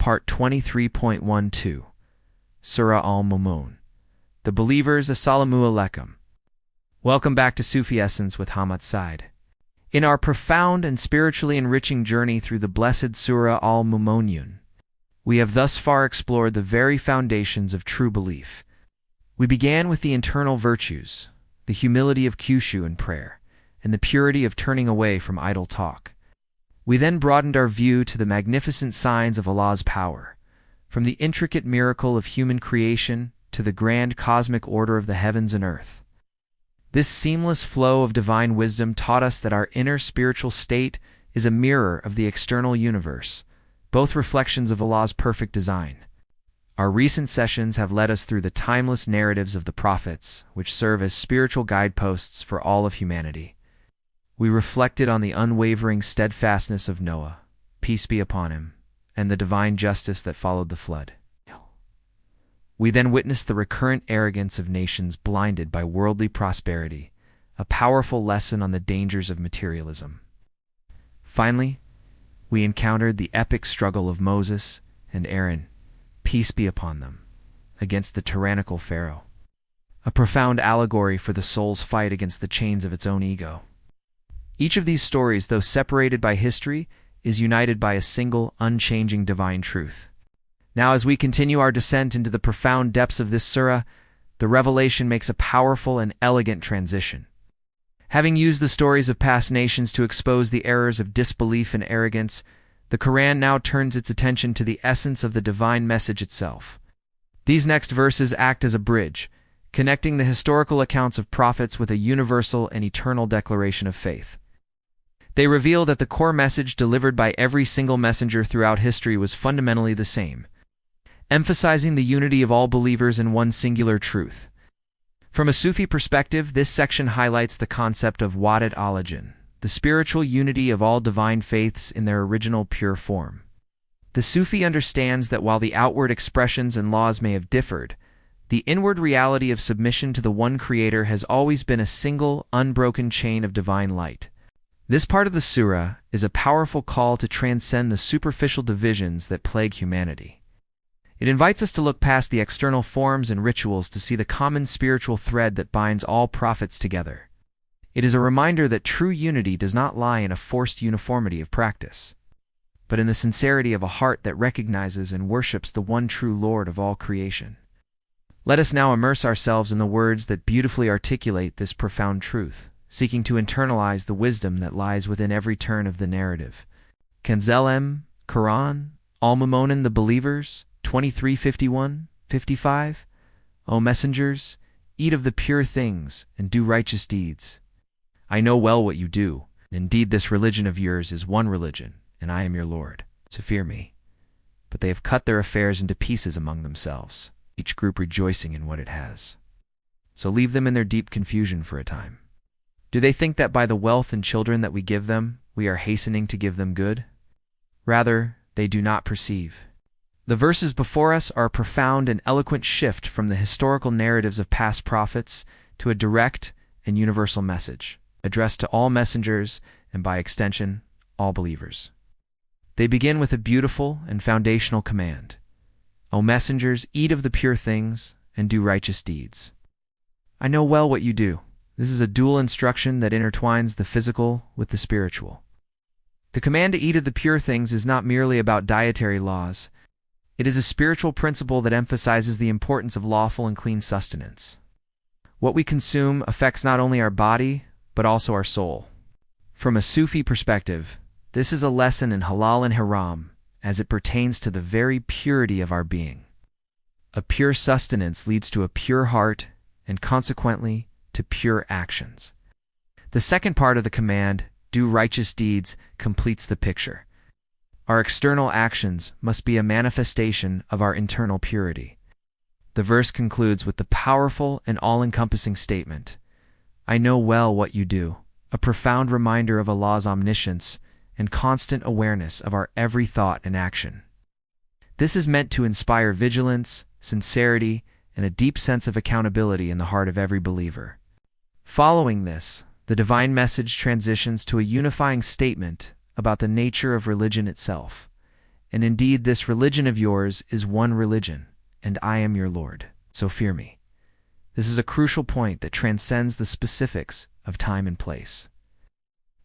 Part 23.12, Surah Al-Mu'minun. The Believers, Assalamu Alaikum. Welcome back to Sufi Essence with Hammad Syed. In our profound and spiritually enriching journey through the blessed Surah Al-Mu'minun, we have thus far explored the very foundations of true belief. We began with the internal virtues, the humility of khushu in prayer, and the purity of turning away from idle talk. We then broadened our view to the magnificent signs of Allah's power, from the intricate miracle of human creation to the grand cosmic order of the heavens and earth. This seamless flow of divine wisdom taught us that our inner spiritual state is a mirror of the external universe, both reflections of Allah's perfect design. Our recent sessions have led us through the timeless narratives of the prophets, which serve as spiritual guideposts for all of humanity. We reflected on the unwavering steadfastness of Noah, peace be upon him, and the divine justice that followed the flood. We then witnessed the recurrent arrogance of nations blinded by worldly prosperity, a powerful lesson on the dangers of materialism. Finally, we encountered the epic struggle of Moses and Aaron, peace be upon them, against the tyrannical Pharaoh, a profound allegory for the soul's fight against the chains of its own ego. Each of these stories, though separated by history, is united by a single, unchanging divine truth. Now, as we continue our descent into the profound depths of this surah, the revelation makes a powerful and elegant transition. Having used the stories of past nations to expose the errors of disbelief and arrogance, the Quran now turns its attention to the essence of the divine message itself. These next verses act as a bridge, connecting the historical accounts of prophets with a universal and eternal declaration of faith. They reveal that the core message delivered by every single messenger throughout history was fundamentally the same, emphasizing the unity of all believers in one singular truth. From a Sufi perspective, this section highlights the concept of wahdat al-ajin, the spiritual unity of all divine faiths in their original pure form. The Sufi understands that while the outward expressions and laws may have differed, the inward reality of submission to the one Creator has always been a single, unbroken chain of divine light. This part of the surah is a powerful call to transcend the superficial divisions that plague humanity. It invites us to look past the external forms and rituals to see the common spiritual thread that binds all prophets together. It is a reminder that true unity does not lie in a forced uniformity of practice, but in the sincerity of a heart that recognizes and worships the one true Lord of all creation. Let us now immerse ourselves in the words that beautifully articulate this profound truth, seeking to internalize the wisdom that lies within every turn of the narrative. Kanzel Quran, Al-Mu'minun, the Believers, 23:51-55. O messengers, eat of the pure things and do righteous deeds. I know well what you do. Indeed, this religion of yours is one religion, and I am your Lord, so fear me. But they have cut their affairs into pieces among themselves, each group rejoicing in what it has. So leave them in their deep confusion for a time. Do they think that by the wealth and children that we give them, we are hastening to give them good? Rather, they do not perceive. The verses before us are a profound and eloquent shift from the historical narratives of past prophets to a direct and universal message, addressed to all messengers and, by extension, all believers. They begin with a beautiful and foundational command. O messengers, eat of the pure things and do righteous deeds. I know well what you do. This is a dual instruction that intertwines the physical with the spiritual. The command to eat of the pure things is not merely about dietary laws. It is a spiritual principle that emphasizes the importance of lawful and clean sustenance. What we consume affects not only our body, but also our soul. From a Sufi perspective, this is a lesson in halal and haram, as it pertains to the very purity of our being. A pure sustenance leads to a pure heart, and consequently, to pure actions. The second part of the command, do righteous deeds, completes the picture. Our external actions must be a manifestation of our internal purity. The verse concludes with the powerful and all-encompassing statement, I know well what you do, a profound reminder of Allah's omniscience and constant awareness of our every thought and action. This is meant to inspire vigilance, sincerity, and a deep sense of accountability in the heart of every believer. Following this, the divine message transitions to a unifying statement about the nature of religion itself, And indeed, this religion of yours is one religion, and I am your Lord, so fear me. This is a crucial point that transcends the specifics of time and place.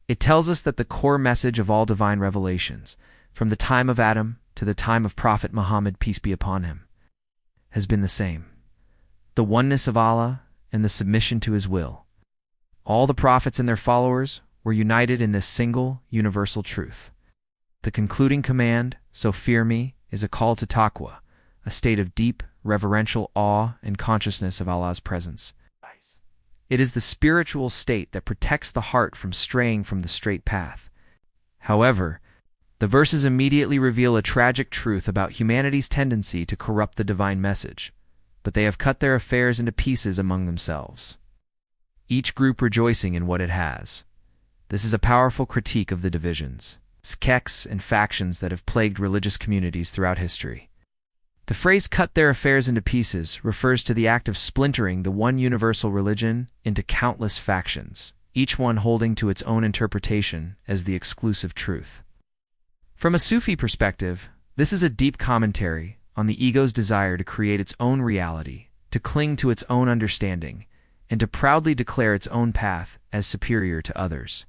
It tells us that the core message of all divine revelations, from the time of Adam to the time of Prophet Muhammad, peace be upon him, has been the same: the oneness of Allah and the submission to His will. All the prophets and their followers were united in this single, universal truth. The concluding command, so fear me, is a call to taqwa, a state of deep, reverential awe and consciousness of Allah's presence. It is the spiritual state that protects the heart from straying from the straight path. However, the verses immediately reveal a tragic truth about humanity's tendency to corrupt the divine message, but they have cut their affairs into pieces among themselves, each group rejoicing in what it has. This is a powerful critique of the divisions, sects, and factions that have plagued religious communities throughout history. The phrase "cut their affairs into pieces" refers to the act of splintering the one universal religion into countless factions, each one holding to its own interpretation as the exclusive truth. From a Sufi perspective, this is a deep commentary on the ego's desire to create its own reality, to cling to its own understanding, and to proudly declare its own path as superior to others.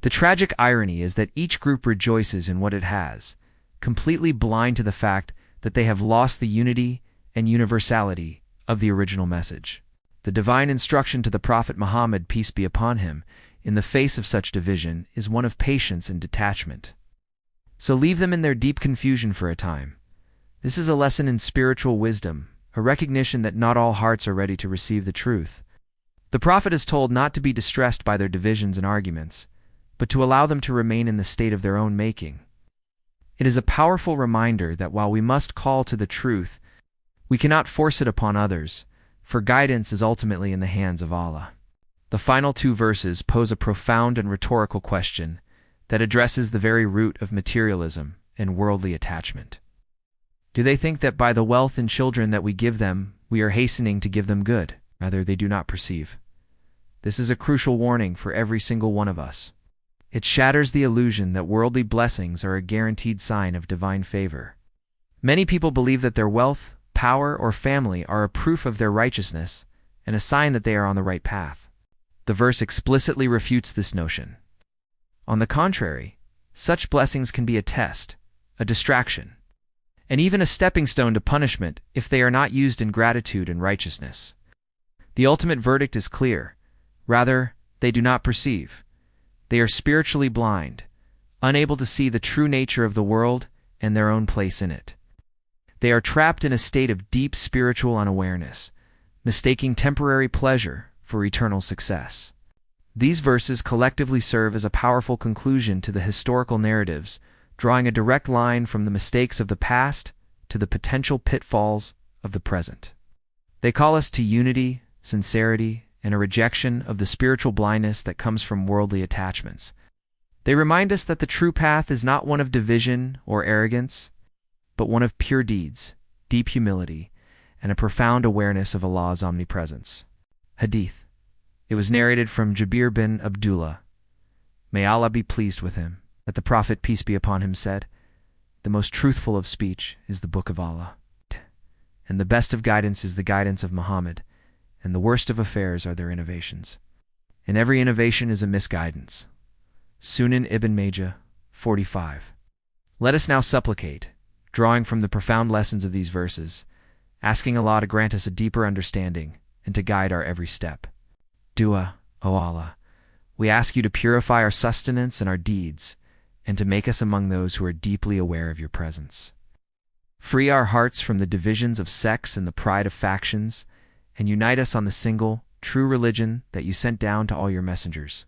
The tragic irony is that each group rejoices in what it has, completely blind to the fact that they have lost the unity and universality of the original message. The divine instruction to the Prophet Muhammad, peace be upon him, in the face of such division is one of patience and detachment. So leave them in their deep confusion for a time. This is a lesson in spiritual wisdom, a recognition that not all hearts are ready to receive the truth. The Prophet is told not to be distressed by their divisions and arguments, but to allow them to remain in the state of their own making. It is a powerful reminder that while we must call to the truth, we cannot force it upon others, for guidance is ultimately in the hands of Allah. The final two verses pose a profound and rhetorical question that addresses the very root of materialism and worldly attachment. Do they think that by the wealth and children that we give them, we are hastening to give them good? Rather, they do not perceive. This is a crucial warning for every single one of us. It shatters the illusion that worldly blessings are a guaranteed sign of divine favor. Many people believe that their wealth, power, or family are a proof of their righteousness and a sign that they are on the right path. The verse explicitly refutes this notion. On the contrary, such blessings can be a test, a distraction, and even a stepping stone to punishment if they are not used in gratitude and righteousness. The ultimate verdict is clear. Rather, they do not perceive. They are spiritually blind, unable to see the true nature of the world and their own place in it. They are trapped in a state of deep spiritual unawareness, mistaking temporary pleasure for eternal success. These verses collectively serve as a powerful conclusion to the historical narratives, drawing a direct line from the mistakes of the past to the potential pitfalls of the present. They call us to unity, sincerity, and a rejection of the spiritual blindness that comes from worldly attachments. They remind us that the true path is not one of division or arrogance, but one of pure deeds, deep humility, and a profound awareness of Allah's omnipresence. Hadith. It was narrated from Jabir bin Abdullah, may Allah be pleased with him, that the Prophet, peace be upon him, said, "The most truthful of speech is the book of Allah, and the best of guidance is the guidance of Muhammad, and the worst of affairs are their innovations. And every innovation is a misguidance." Sunan Ibn Majah, 45. Let us now supplicate, drawing from the profound lessons of these verses, asking Allah to grant us a deeper understanding and to guide our every step. Dua, O Allah, we ask you to purify our sustenance and our deeds, and to make us among those who are deeply aware of your presence. Free our hearts from the divisions of sects and the pride of factions, and unite us on the single, true religion that you sent down to all your messengers.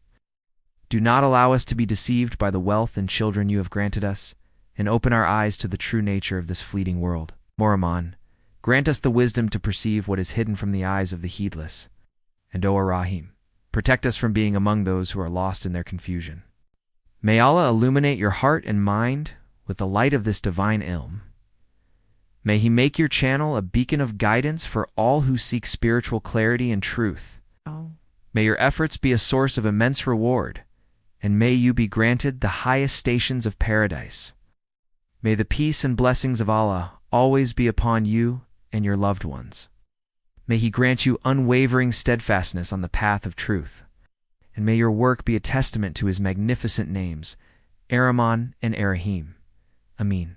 Do not allow us to be deceived by the wealth and children you have granted us, and open our eyes to the true nature of this fleeting world. Moraman, grant us the wisdom to perceive what is hidden from the eyes of the heedless. And O Ar-Rahim, protect us from being among those who are lost in their confusion. May Allah illuminate your heart and mind with the light of this divine ilm. May He make your channel a beacon of guidance for all who seek spiritual clarity and truth. May your efforts be a source of immense reward, and may you be granted the highest stations of paradise. May the peace and blessings of Allah always be upon you and your loved ones. May He grant you unwavering steadfastness on the path of truth, and may your work be a testament to His magnificent names, Ar-Rahman and Ar-Rahim. Ameen.